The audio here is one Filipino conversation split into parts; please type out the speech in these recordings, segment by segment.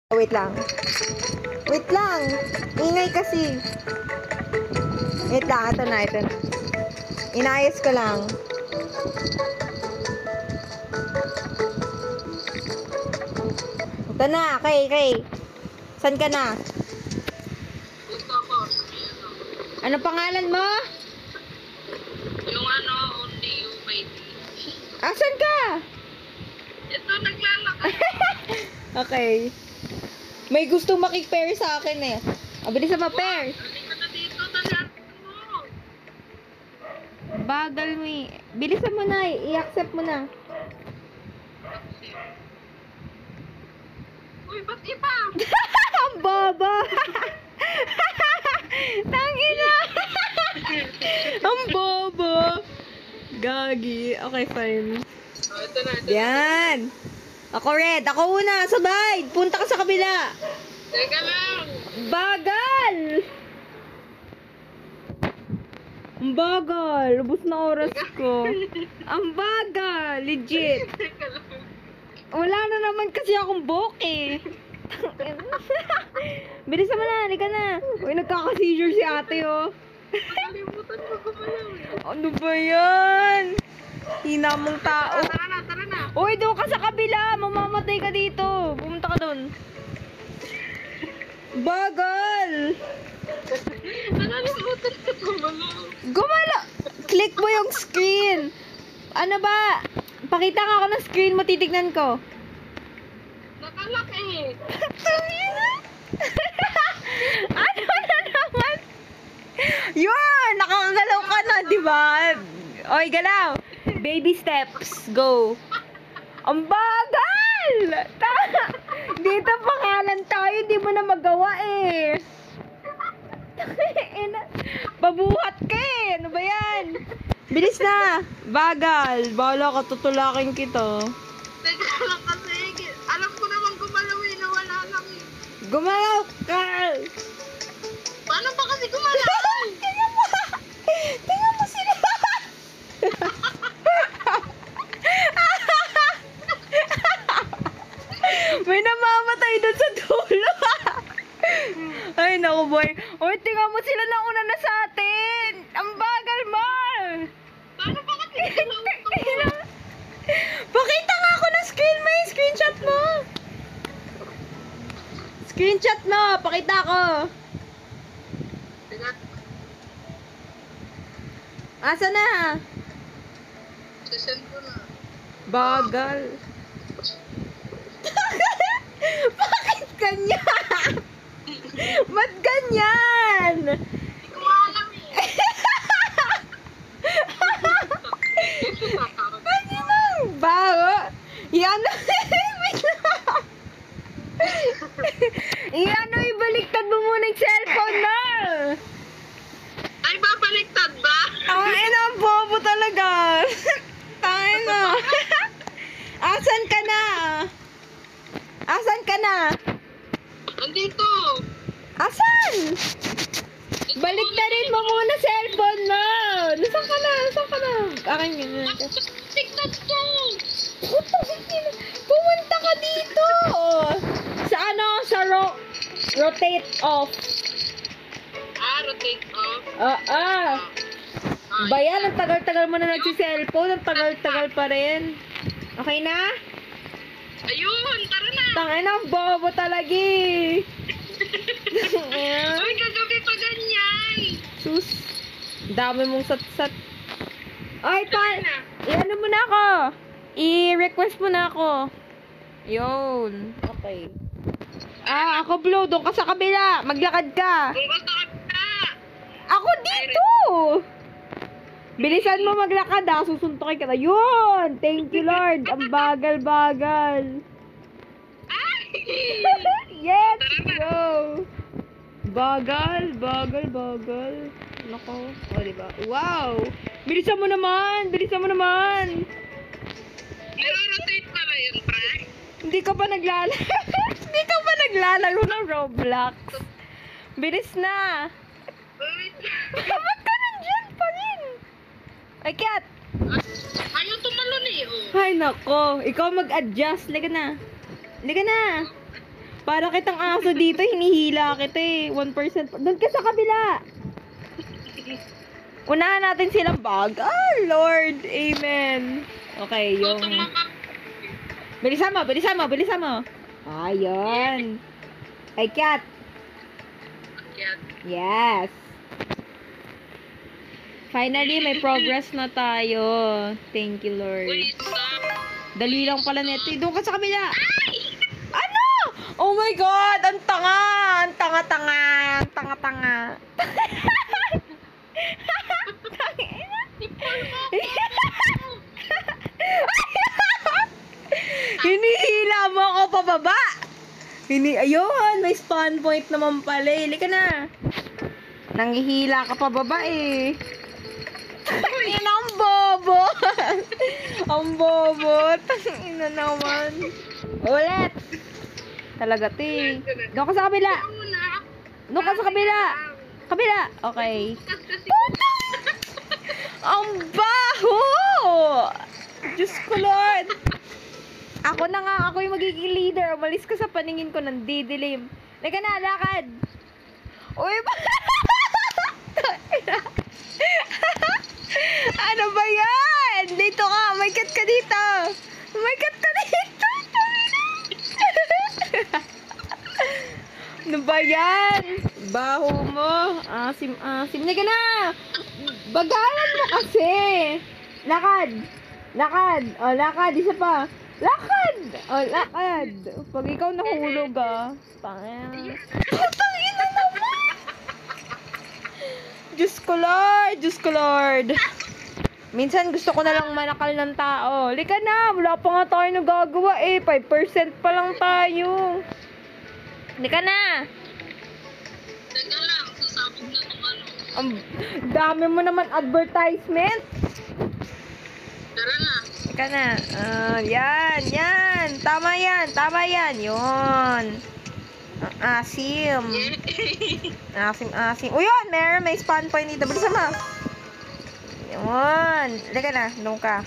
Wait lang. Wait lang. Ingay kasi. Wait lang. Ito na. Inayos ko lang. Ito na. Kay. San ka na? Ito ako. Ano pangalan mo? Yung only you, baby. Asan ka? Ito, naglalakad. Okay. May gustong makik-pair sa akin eh. Bilis na ma-pair. Halika na dito, dalihan mo. Bagal mo eh. Bilisan mo na. I-accept mo na. Uy, ba't iba? Ang baba. Tangina. Ang bobo. Gagi. Okay, fine. Oh, ito na. Yan. Ako red. Ako una. Sabay. Punta ka sa kabila. Teka lang. Bagal. Ang bagal. Lubos na oras ko. Ang bagal. Legit. Teka lang. Wala na naman kasi akong book eh. Bilis naman na. Halika na. Uy, nagkaka-seizure si ate oh. Nakalimutan mo gumalaw eh. Ano ba yan? Hina mong tao. Tara na. Uy, doon ka sa kabila. Mamamatay ka dito. Pumunta ka doon. Bagal. Nakalimutan mo gumalaw. Gumala. Click mo yung screen. Ano ba? Pakita nga ako ng screen mo. Titignan ko. Nakalaki. Ano na naman? Yun! Nakakagalaw ka na, di ba? Oy, galaw. Baby steps. Go. Ang bagal! Dito pangalan tayo, di mo na magawa eh. Babuhat ka eh. Ano ba yan? Bilis na. Bagal. Bala ka, tutulakin kita. Teka lang kasi. Alam ko naman gumalaw eh. Nawala lang eh. Gumalaw ka! Paano ba kasi gumalaw? Tingnan mo! Tingnan mo sila! May namamatay doon sa dulo. Ay, naku boy. Uy, tingnan mo sila na una na sa atin. Ang bagal mo. Paano ba kasi gumalaw to? Pakita nga ako ng screen mo. Screenshot mo. Screenshot mo. Pakita ko. Teka, Asa na? sasend ko na. Bagal. Bakit ganyan? Ba't ganyan? Hindi ko nga alam eh. Kaninang bago? Iano, wait lang. Iano, ibaliktad mo muna yung cellphone na. Ay, babaliktad ba? Tangin na, bobo talaga. Tangin na. Asan ka na? Asan ka na? Andito. Asan? Baliktarin mo muna cellphone mo. Nasaan ka na? Nasaan ka na? Akin yun. Tignan to. Pumunta ka dito. Sa ano? Sa rotate off. Rotate off. Bayan, ang tagal-tagal mo na nagsi-cellphone. Ang tagal-tagal pa rin. Okay na? Ayun, tara na. Tangin ang bobo talaga eh. Uy, kagabi pa ganyan. Sus. Dami mong sat-sat. Ay, Tara na. i-ano mo na ako. I-request mo na ako. Yun. Okay. Ako blue. Doon ka sa kabila. Maglakad ka. Kung gusto ka na. Ako dito. Bilisan mo maglakad ah. Susuntokin ka na. Yun. Thank you, Lord. Ang bagal-bagal. Ay! Yes, go. Bagal. Nako. O, diba? Wow. Bilisan mo naman. Niro-rotate pala yun, pre. Hindi ka pa naglalaro ng Roblox. Bilis na. Wait. Ba't ka nandyan pa rin? Ay, cat. Ayaw tumalon eh, oh. Ay, nako. Ikaw mag-adjust. Liga na. Para kitang aso dito, hinihila kita eh. 1%. Doon ka sa kabila. Unahan natin silang bag. Ah, Lord. Amen. Okay, yung... Bilisan mo, bilisan mo, bilisan mo. Ayun. Ay, cat. Yes. Finally, may progress na tayo. Thank you, Lord. Dali lang pala neto. Doon ka sa kabila. Ano? Oh my God! Ang tanga! Ang tanga-tanga! Ang tanga-tanga! Hinihila mo ako pababa! Ayun! May spawn point naman pala. Hili ka na. Nanghihila ka pababa eh. Yan ang bobo! Ang bobo! Tangina naman. Ulit! Talaga, ti. Doon ka sa kabila. Doon ka sa kabila. Kabila. Okay. Ang baho! Diyos ko, Lord. Ako na nga. Ako yung magiging leader. Umalis ka sa paningin ko ng didilim. Laka na, lakad. Uy, ano ba yan? Dito ka. May cat ka dito. May cat ka dito. Ano ba yan? Baho mo. Asim-asim. Lika na. Bagalan mo kasi. Lakad. Lakad. O, lakad. Isa pa. Lakad. O, lakad. Pag ikaw nahulog, Tangina. Tangina naman. Diyos ko, Lord. Diyos ko, Lord. Minsan gusto ko na lang manakal ng tao. Lika na. Wala pa nga tayo nagagawa eh. 5% pa lang tayo. Lika na. Teka lang, sasabog na itong ano. Ang dami mo naman advertisement. Tara na. Lika na. Yan. Yan. Tama yan. Tama yan. Yun. Ang asim. Asim. O yun, may spawn point dito. Bilisan mo. Yun. Lika na. Doon ka.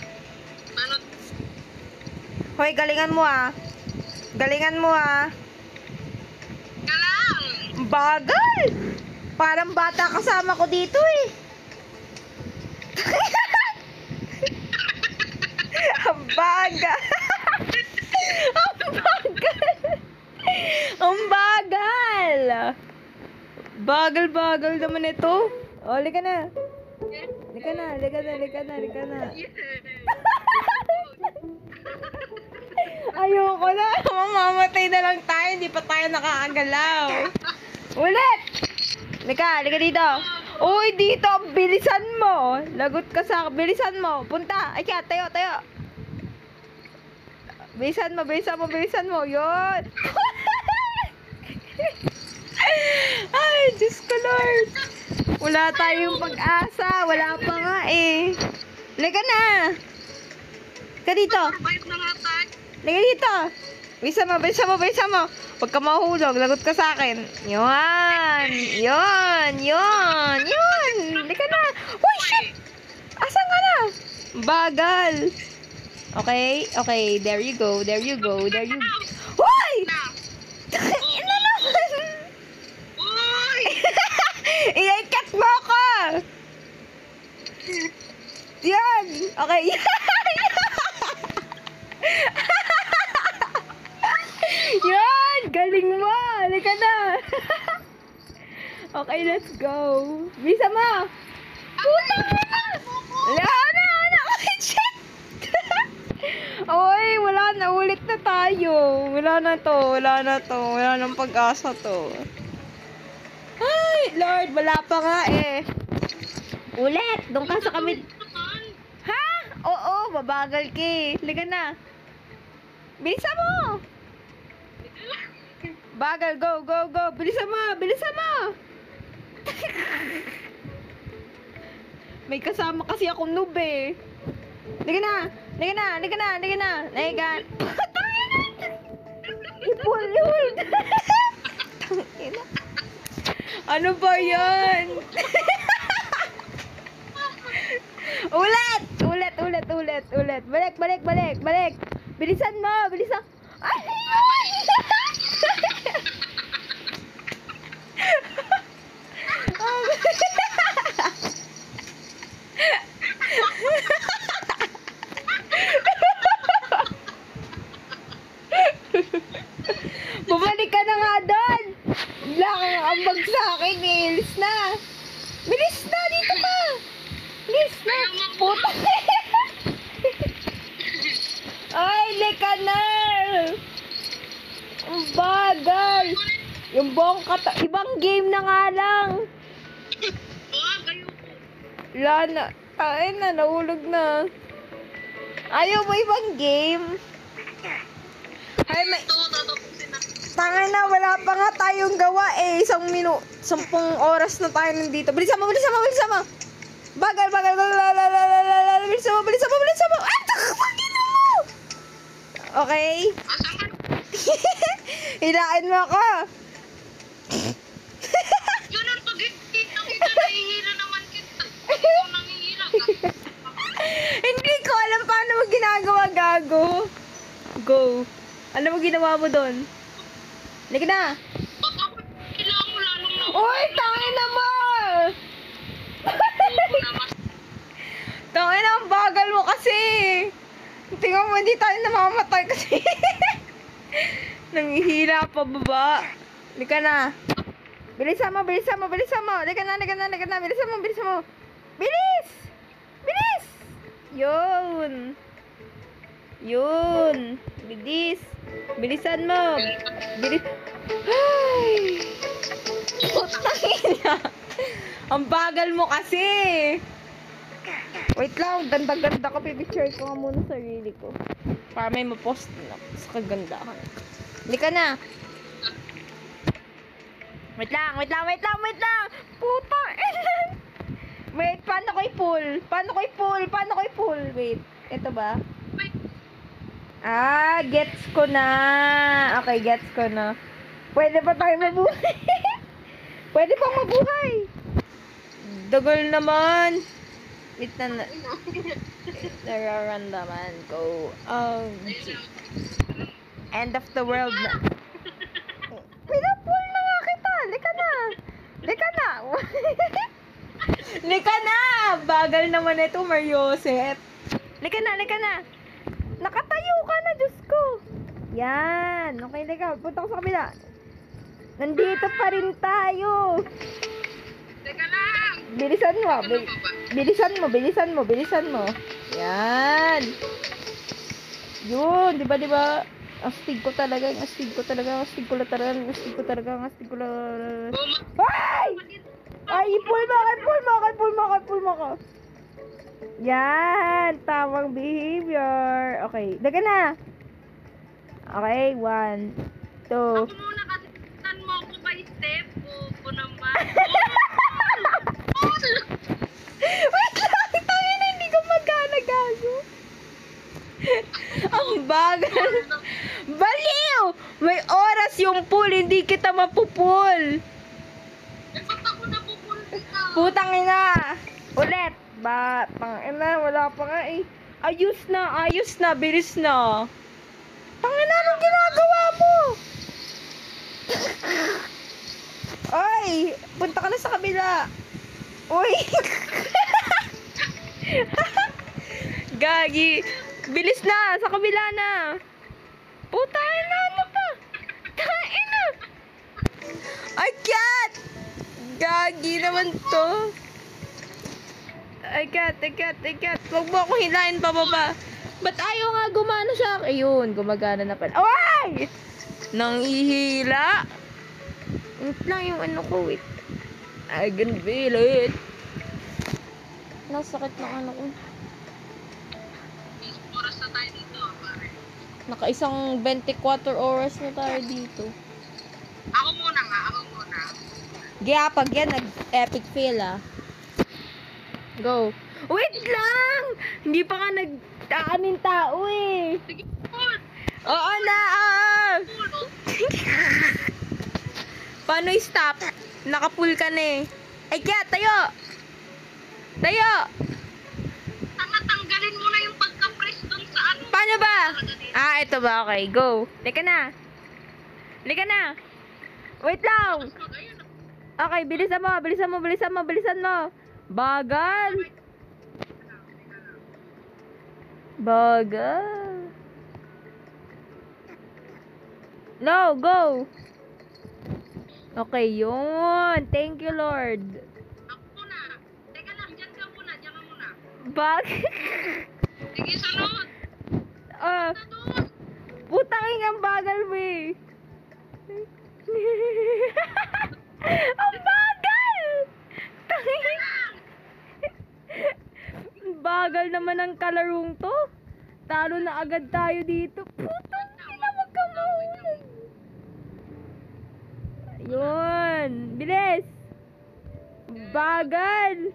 Ano? Hoy, galingan mo Galingan mo Teka lang. Bagal! Parang bata kasama ko dito eh. Ang bagal! Ang bagal! Ang bagal! Bagal naman ito. O, lika na. Lika na. Ayoko na. Mamamatay na lang tayo. Hindi pa tayo nakakagalaw. Ulit! Lika dito. Uy, dito. Bilisan mo. Lagot ka sa... Bilisan mo. Punta. Ay, kaya. Tayo. Bilisan mo. Yun. Ay, Diyos ko, Lord. Wala tayong pag-asa. Wala pa nga eh. Lika na. Lika dito. Survive na nga tayo. Lika dito. Bilisan mo. Huwag ka mahulog. Lagot ka sa akin. Yun. Lika na. Uy, shit. Asan ka na? Bagal. Okay. There you go. Hoy! Ina naman. Uy! I-cut mo ako. Yan. Okay. Yan. Galing mo. Halika na. Okay, let's go. Bisa mo. Puta na. Wala na. Okay, shit. Oy, wala na. Ulit na tayo. Wala na to. Wala nang pag-asa to. Ay, Lord, wala pa nga eh. Ulit. Doon ka sa kami. Ha? Oo, babagal ka eh. Liga na. Bilisan mo. Bagal, go. Bilisan mo. May kasama kasi akong noob eh. Liga na. Ipul. Tangina. Ano ba yan? Ulit. Balik. Bilisan mo. Ay! Bumalik ka na nga doon! Bigla kang ambag sa akin, Nils na! Bilis na! Dito ka! Bilis na! Puta! Ay, lika na! Ang bagal! Yung buong ibang game na nga lang! Kayo. Wala na. Ay na, nahulog na. Ayaw mo ibang game? Ay, may... Tatapusin na. Tangay na, wala pa nga tayong gawa eh. 10 oras na tayo nandito. Bilisan mo, bilisan mo, bilisan mo. Bagal, bagal, bagal. Bilisan mo, bilisan mo, bilisan mo. Ay, takapagin mo! Okay? Asan ka? Hilain mo ako. Yun ang pag-kita nahihila naman kita. Ikaw nangihila ka. Hindi ko alam paano mo ginagawa, gago. Go. Ano mo ginawa mo doon? Halika na. Pag ako kailangan mo lalong na. Uy, tangin na mo! Oo naman. Tangin na, ang bagal mo kasi. Tingnan mo, hindi tayo namamatay kasi. Nangihila pa baba. Halika na. Bilisan mo, bilisan mo, bilisan mo. Halika na, halika na, halika na. Bilisan mo, bilisan mo. Bilis! Bilis! Yun. Yun. Bilis. Bilisan mo. Bilis. Ay! Putangina. Ang bagal mo kasi. Wait lang, ganda-ganda ko. Pipicture ko nga muna sarili ko. Para may mapost na sa kagandahan. Hindi ka na. Wait lang, wait lang, wait lang, wait lang. Puta. Wait, paano ko i-pull? Paano ko i-pull? Paano ko i-pull? Wait, ito ba? Ah, gets ko na. Okay, gets ko na. Pwede pa tayo mabuhay. Pwede pang mabuhay. Dagal naman. Wait na. Nararamdaman ko. End of the world na. Pinapull na nga kita. Lika na. Lika na. Lika na. Bagal naman ito, Mariosep. Lika na, lika na. Nakatayo ka na, Diyos ko. Yan. Okay, lika. Punta ko sa kabila. Nandito pa rin tayo. Teka lang. Bilisan mo. Bilisan mo, bilisan mo, bilisan mo. Yan. Yun, di ba, di ba? Astig ko talaga, astig ko talaga, astig ko talaga, astig ko talaga, astig ko talaga. Ay! Ay, pull mo, pull mo, pull mo, pull mo ko. Yan, tamang behavior. Okay, daga na. Okay, 1, 2. Ako muna kasi tan mo ako by step. Opo naman. Wait lang, tayo na, hindi ko magana, gago. Ang bagal. Baliw! May oras yung pool, hindi kita mapupul. Eh, ba't ako napupulti ka? Putang ina. Ulit. Tangina, wala pa nga eh. Ayos na, bilis na. Tangina, anong ginagawa mo? Ay, punta ka na sa kabila. Uy. Gagi. Bilis na, sa kabila na. Putang na, ano pa? Tangina. Ay, cat. Gagi naman to. Ay, cat. Huwag mo akong hilahin pababa. Ba't ayaw nga gumana siya? Ayun, gumagana na pala. Ay! Nang ihila. Wait lang yung ano ko, wait. I can feel it. Nasakit ng ano ko. Oras na tayo dito, pare. Nakaisang 24 oras na tayo dito. Ako muna. Kaya pag yan, nag-epic fail ah. Go. Wait lang! Hindi pa nga nagkakanin tao eh. Sige, pull. Oo na, oo. Paano i-stop? Nakapull ka na eh. Ay, kaya, tayo! Tayo! Tanggalin mo na yung pagka-press dun sa ano. Paano ba? Ah, ito ba? Okay, go. Lika na. Lika na. Wait lang. Okay, bilisan mo. Bagal. No, go. Okay, yun. Thank you, Lord. Ako muna. Teka lang, dyan ka muna. Dyan ka muna. Bakit? Sige, sunod. Ah, Sunod. putang ina, ang bagal mo eh. Ang bagal! Tangin. Ang bagal naman ng kalarong to. Talo na agad tayo dito. Putang ina, wag ka mahulog. Yun. Bilis. Bagal.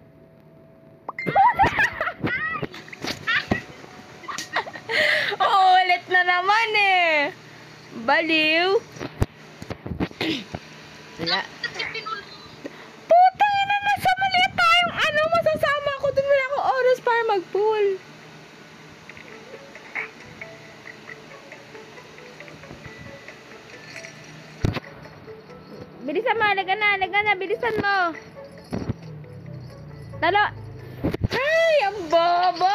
Ulit na naman eh. Baliw. Wala. Putang ina, nasa mali tayong ano, masasama ako dun, wala akong oras para mag-pool. Bilisan mo, laga na, bilisan mo. Talo. Ay, ang bobo.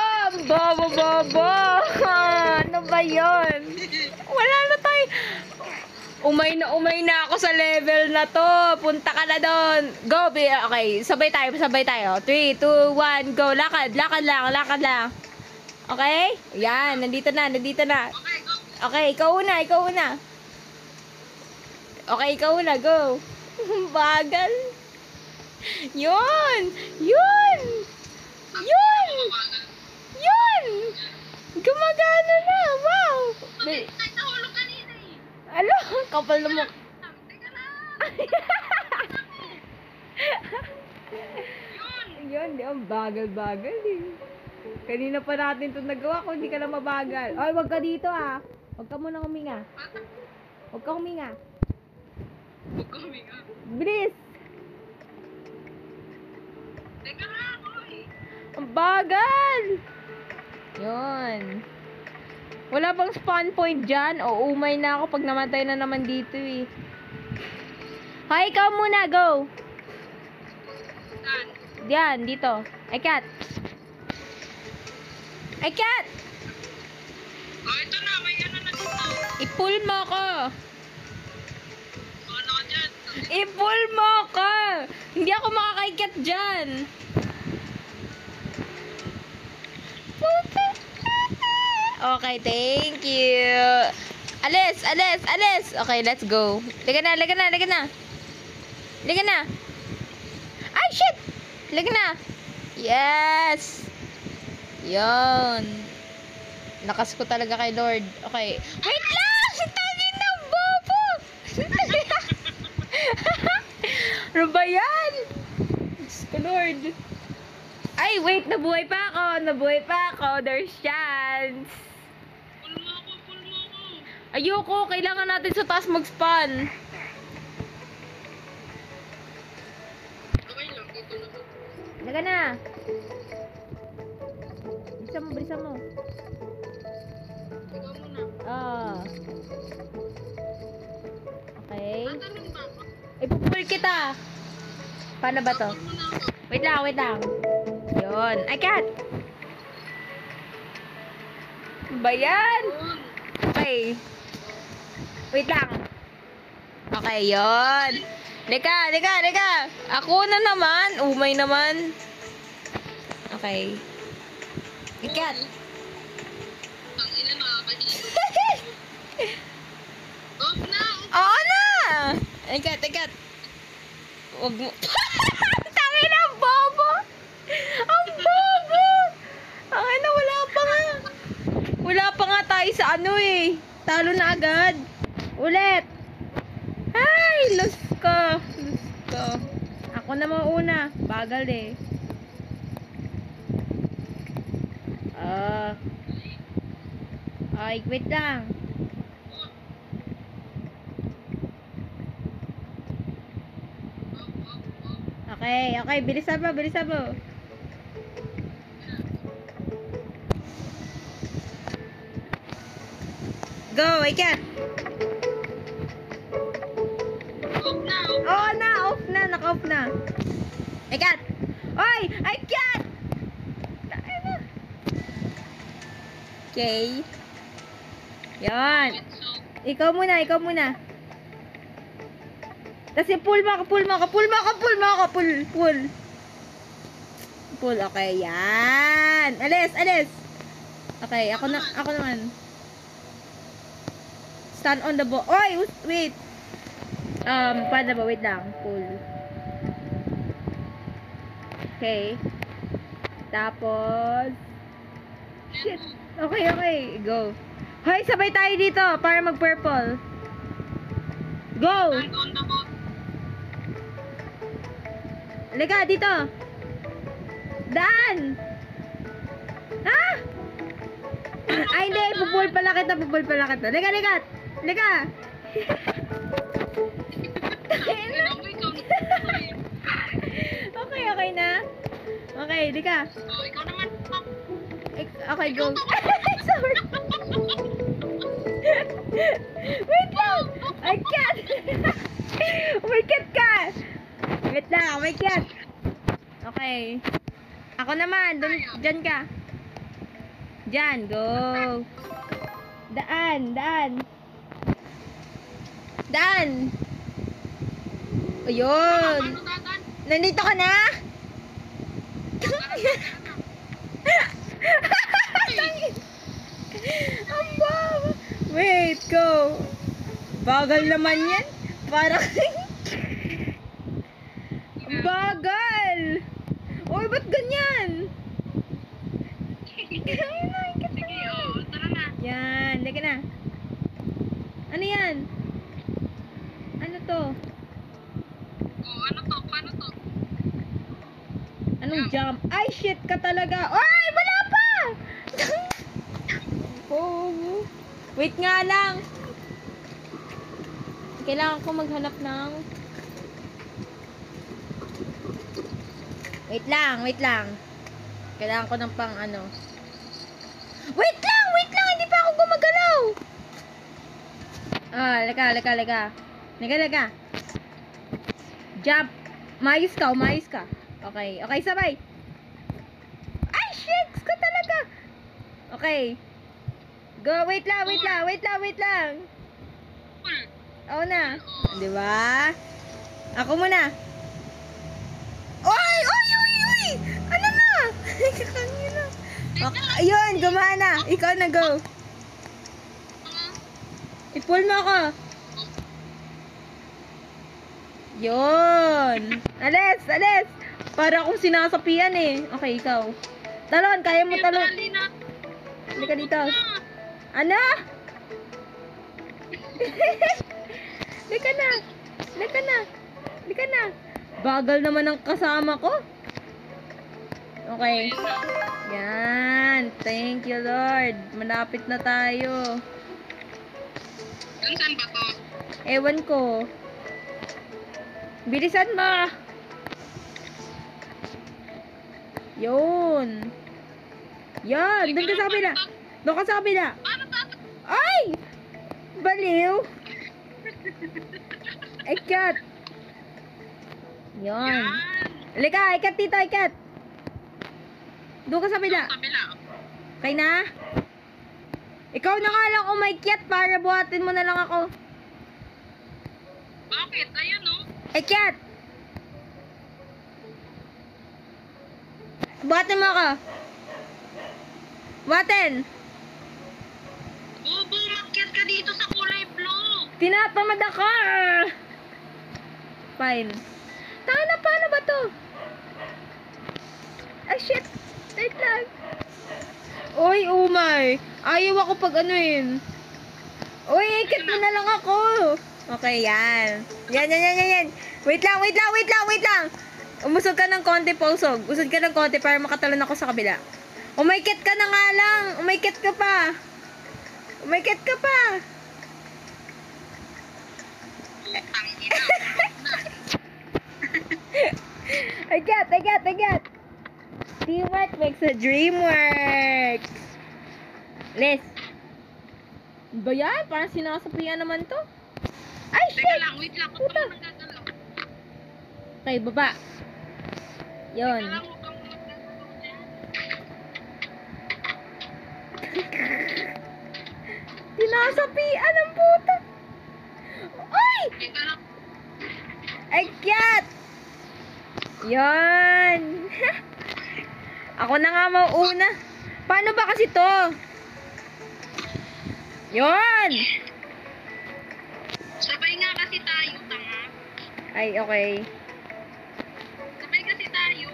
Ano ba yun? Wala na tayo. Umay na ako sa level na to. Punta ka na doon. Go, okay, sabay tayo. 3, 2, 1, go. Lakad lang. Okay? Yan, nandito na. Okay, go. Okay, ikaw una. Okay, ikaw una, go. Bagal. Yun! Gumagana na, wow! Ay, nahulog kanina eh. Alo, kapal na mo. Teka lang. Yun, di ang bagal eh. Kanina pa natin ito nagawa kung hindi ka lang mabagal. Ay, wag ka dito ah. Wag ka muna huminga. Huwag ka huminga. Bilis! Teka lang, oy. Ang bagal! Yun. Wala bang spawn point dyan? O umay na ako pag namatay na naman dito eh. Hi, ikaw muna, go! Saan? Diyan, dito. Ay, cat! Oh, ito na. May ano na dito. I-pull mo ko! Ano ka dyan? I-pull mo ko! Hindi ako makakaikat dyan! Okay, thank you. Alis. Okay, let's go. Liga na. Ay, shit! Liga na. Yes! Yon. Lakas ko talaga kay Lord. Okay. Wait lang! Tangin na, bobo! Ano ba yan? Diyos ko, Lord. Ay, wait! Nabuhay pa ako. There's chance. Pull mo ako. Ayoko, kailangan natin sa taas mag-spawn. Okay lang, dito na. Laga na. Bilisan mo. Ikaw muna. Okay. Tatanong ba ako? Ipupull kita. Paano ba to? Pull mo na ako. Wait lang. Yun. Ay, cat. Bayan. Pull. Okay. Wait lang. Okay, yun. Lika. Ako na naman. Umay naman. Okay. Ikat. Ang ina, nakakahilig. Off na. Oo na! Ikat. Huwag mo. Tangin ang bobo! Ang bobo! Tangin na, wala pa nga tayo sa ano eh. Talo na agad. Ulit. Ay, lose ko. Ako na mauna. Bagal eh. Ay, wait lang. Okay, bilisan mo. Go, Ikat. Off na. Naka-off na. Ikat. Oy, Ikat. Okay. Yan. Ikaw muna, ikaw muna. Tapos pull mo ako, pull mo ako, pull mo ako, pull mo ako, pull, pull. Pull, okay, yan. Alis, alis. Okay, ako naman. Stand on the ball. Oy, wait. Paano ba? Wait lang. Pull. Okay. Tapos, shit. Okay, okay. Go. Hoy, sabay tayo dito para mag-purple. Go! Stand on the boat. Halika, dito. Daan! Ha? Ay, hindi. Pupul pala kita. Halika, halika. Halika. Alam mo, ikaw na. Okay, okay na. Okay, halika. Oh, ikaw naman. Okay, go. Sorry. Wait lang. I can't. Umikat ka. Wait lang, umikat. Okay. Ako naman. Diyan ka. Diyan, go. Daan, daan. Daan. Ayun. Ano dadan? Nandito ka na? Aba. Wait, go. Bagal naman yan. Parang... Bagal. Oy, ba't ganyan? Sige, oh, tara na. Yan, lagi na. Ano yan? Ano to? Oh, ano to? Paano to? Anong jump? Ay, shit ka talaga. Ay, wala pa! Oh. Wait nga lang. Kailangan ko maghanap ng... Wait lang, wait lang. Kailangan ko ng pang ano. Wait lang! Hindi pa ako gumagalaw! Leka. Leka. Jump! Mayos ka. Okay, sabay. Ay, shit! Ka talaga! Okay. Go, wait lang. Pull. Oo na. Di ba? Ako muna. Oy! Ano na? Kakangina. Okay, ayun, gumana. Ikaw na, go. I-pull mo ako. Yun. Alis. Para akong sinasapian eh. Okay, ikaw. Talon, kaya mo talon. Dali na. Halika dito. Ano? Halika na. Bagal naman ang kasama ko. Okay. Yan. Thank you, Lord. Malapit na tayo. Saan ba to? Ewan ko. Bilisan mo. Yun. Yan. Doon ka sa kabila. Paano to? Ay! Baliw. Ikat. Yun. Yan. Halika, ikat dito, ikat. Doon ka sa kabila. Kabila. Okay na? Ikaw na nga lang umakyat para buhatin mo na lang ako. Bakit? Ayun, oh. Ikat! Buhatin mo ako. Buhatin! Bobo, umakyat ka dito sa kulay blue. Tinatamad ako! Fine. Taka na, paano ba to? Ay, shit! Wait lang. Uy, umay. Ayaw ako pag anuin. Uy, ikit mo na lang ako. Okay, yan. Yan. Wait lang. Umusog ka ng konti, Pausog. Usog ka ng konti para makatalon ako sa kabila. Umaykit ka na nga lang. Umaykit ka pa. Putang ina. I get. Teamwork makes the dream work. Liz. Ba yan? Parang sinasapian naman to. Ay, Teka shit! lang, wait lang. Huwag Puta. ka muna gagalaw. Okay, baba. Yun. Teka lang, huwag kang muna gagalaw dyan. Sinasapian ang puta. Ay! Teka lang. Akyat! Yan. Ako na nga mauuna. Paano ba kasi to? Yan. Sabay nga kasi tayo, tanga. Ay, okay. Sabay kasi tayo.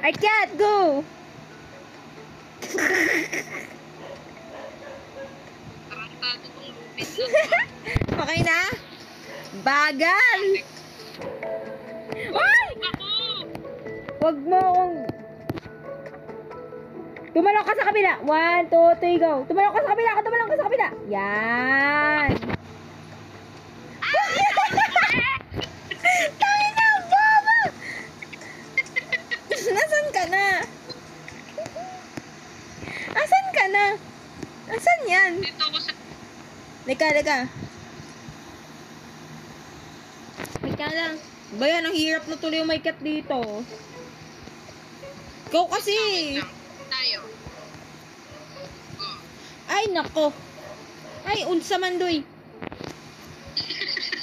Akyat, go! Tarantado tong lupit na. Okay na? Bagal! Ay! Ako! Wag mo akong... Tumalong ka sa kabila. 1, 2, 3, go. Tumalong ka sa kabila. Tumalong ka sa kabila. Yan. Tayo na, baba! Nasaan ka na? Asan ka na? Asan yan? Dito ako sa... Lika. Lika lang. Ba yan, ang hirap na tuloy umikat dito. Go kasi! Tayo. Oh. Ay, nako. Ay, unsa man doy.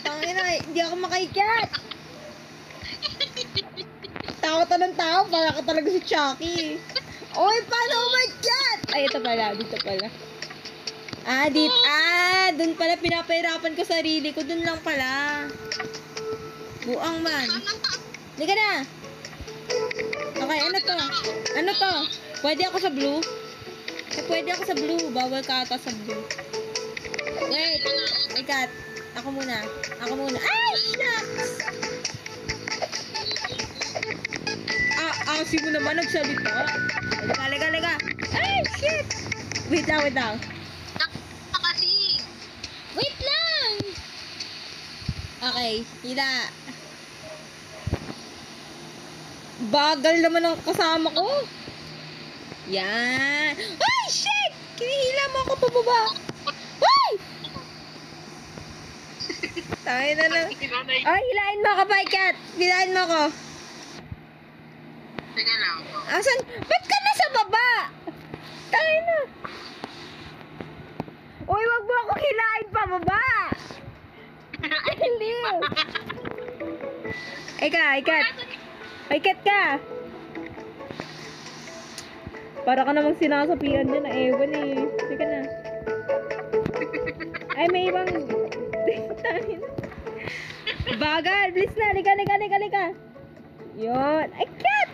Tangina, hindi ako makaikat. Tao ng tao, para ka talaga si Chucky. Oy, paano umikat? Ay, ito pala, dito pala. Dun pala pinapahirapan ko sarili ko. Dun lang pala. Buang man. Hindi ka na. Okay, ano to? Pwede ako sa blue? Pwede ako sa blue. Bawal ka ata sa blue. Wait. Ikat. Ako muna. Ay, shucks! Asi mo naman nagsalita. Lega. Ay, shit! Wait lang. Kasi. Wait lang! Okay, hila. Bagal naman ang kasama ko. Yan. Ay, shit! Kinihila mo ako pababa. Ay! Tayo na lang. Ay, hilain mo ako, Paikat. Hilain mo ako. Teka lang. Asan? Ba't ka nasa baba? Tayo na. Uy, wag mo ako hilain pababa. Ay, hindi. Ikat. Ikat ka. Para ka namang sinasapian dyan na ewan eh. Sige na. Ay, may ibang... Bagal. Please na. Lika. Yun. Ikat.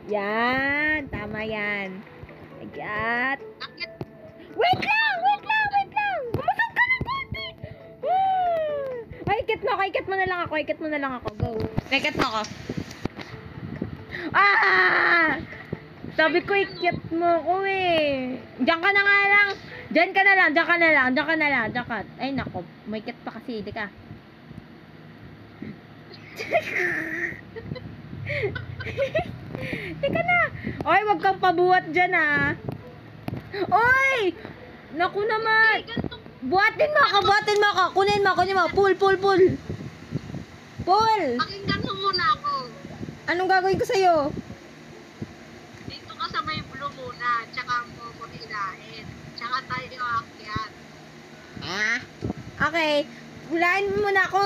Yan. Tama yan. Ikat. Wait lang. Bumasag ka ng konti. Ay, ikat mo na lang ako. Go. Ikat mo ako. Sabi ko, ikat mo ko eh. Diyan ka na lang. Diyan ka na lang. Ay, nako. May ikat pa kasi. Di ka. Teka na. Oy, wag kang pabuhat dyan ah. Oy! Naku naman. Buhatin mo ako. Kunin mo. Pull. Pakinggan mo muna ako. Anong gagawin ko sa'yo? Dito ka sa may blue muna. Tsaka mo ko hilain. Tsaka tayo aakyat. Okay. Hulain mo muna ako.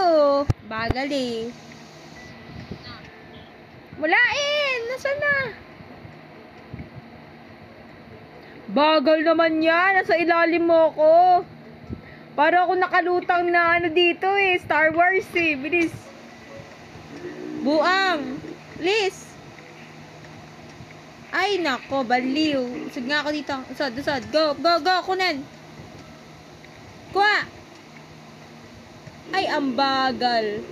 Bagal eh. Mulain! Nasaan na? Bagal naman yan. Nasa ilalim mo ko. Para ako nakalutang na ano dito eh. Star Wars eh. Bilis. Buang. Please. Ay, nako. Baliw. Usad nga ako dito. Usad. Go. Kunin. Kuha. Ay, ang bagal.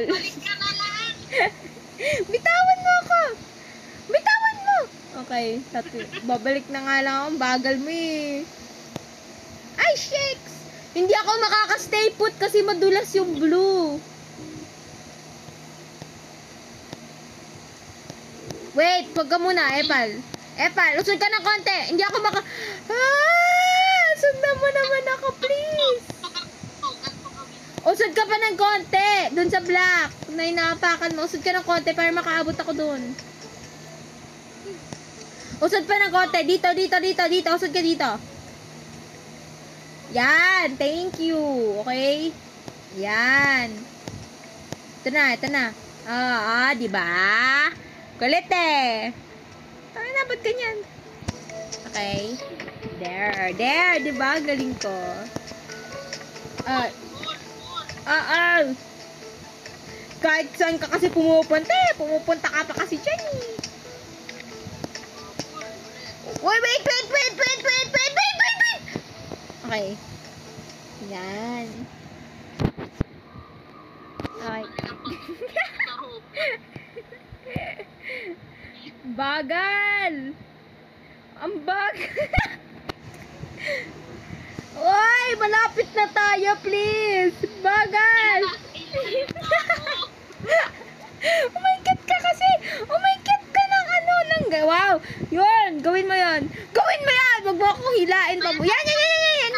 Balik ka na lang. Bitawan mo ako. Okay. Babalik na nga lang ako. Ang bagal mo eh. Ay, shakes. Hindi ako makaka-stay put kasi madulas yung blue. Wait, wag ka muna, Epal, usod ka ng konti. Hindi ako sundan mo naman ako, please. Usod ka pa ng konti. Dun sa black. Na inaapakan mo. Usod ka ng konti para makaabot ako dun. Usod pa ng konti. Dito. Usod ka dito. Yan, thank you. Okay? Yan. Ito na. Di ba? Kulit eh. Tama na, ba't ganyan? Okay. There, di ba? Galing ko. Kahit saan ka kasi pumupunta ka pa kasi dyan eh. Wait. Okay. Yan. Okay. Bagal! Ang bagal! Uy! Malapit na tayo, please! Bagal! Oh my God ka kasi! Oh my God ka ng ano, ng... Wow! Yun! Gawin mo yun! Gawin mo yan! Wag mo akong hilain pa.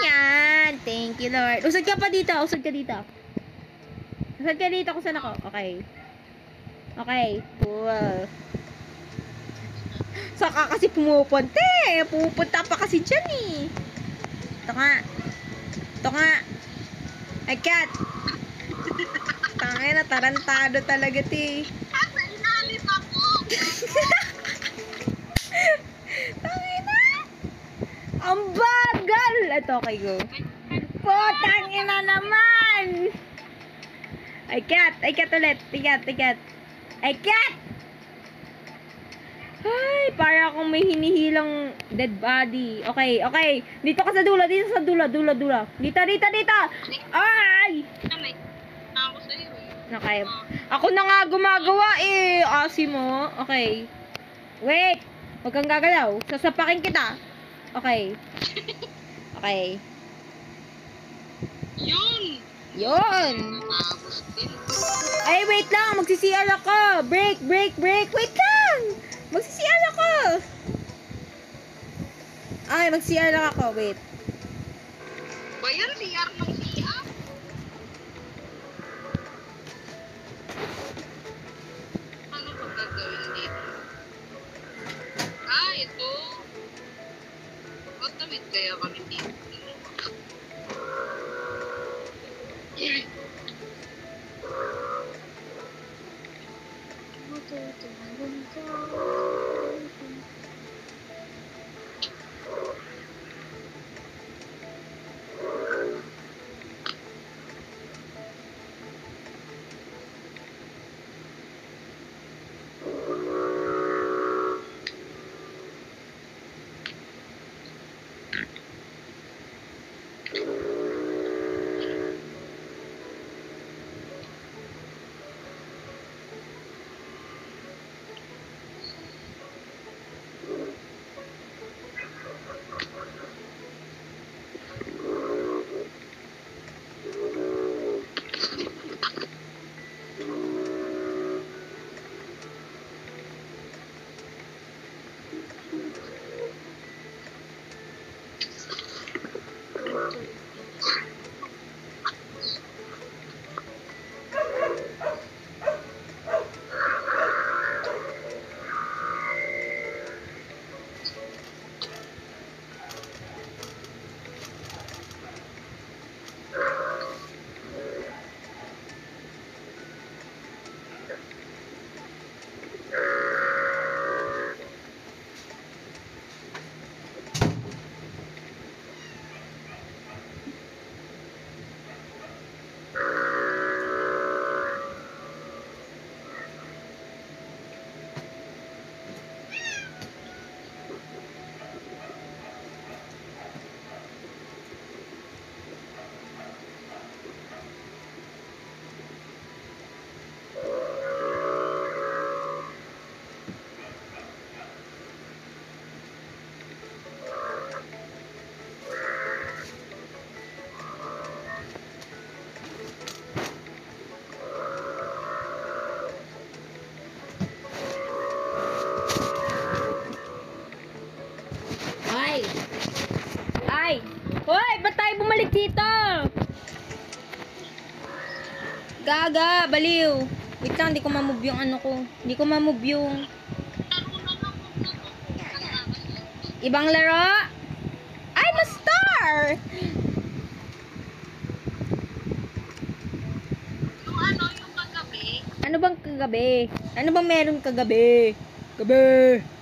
Yan! Thank you, Lord. Usad ka pa dito. Usad ka dito kung saan ako. Okay. Cool. Saka kasi pumupunta eh. Pupunta pa kasi dyan eh. Ito nga. Ay, cat. Tangina, tarantado talaga ti. Asa inalis ako. Tangina. Ang bagal. Ito, okay, go. Tangina naman. Ay, cat ulit. Tigat. Ay, cat. Ay, para akong may hinihilang dead body. Okay. Dito ka sa dulo. Dito. Ay! Ako sa'yo eh. Okay. Ako na nga gumagawa eh. Asi mo. Okay. Wait. Huwag kang gagalaw. Sasapakin kita. Okay. Yun. Tapos din. Ay, wait lang. Magsi-CR ako. Break. Wait lang. Magsi-CR ako. Ay, mag-CR lang ako. Wait. Ba yan? CR ng CR? Ano ba gagawin dito? Ito. Tawid kaya kami dito. Hoy, ba't tayo bumalik dito? Gaga, baliw. Wait lang, hindi ko ma-move yung ano ko. Hindi ko ma-move yung... Ibang laro? I'm a star! bang kagabi? Ano bang meron kagabi? Gabi.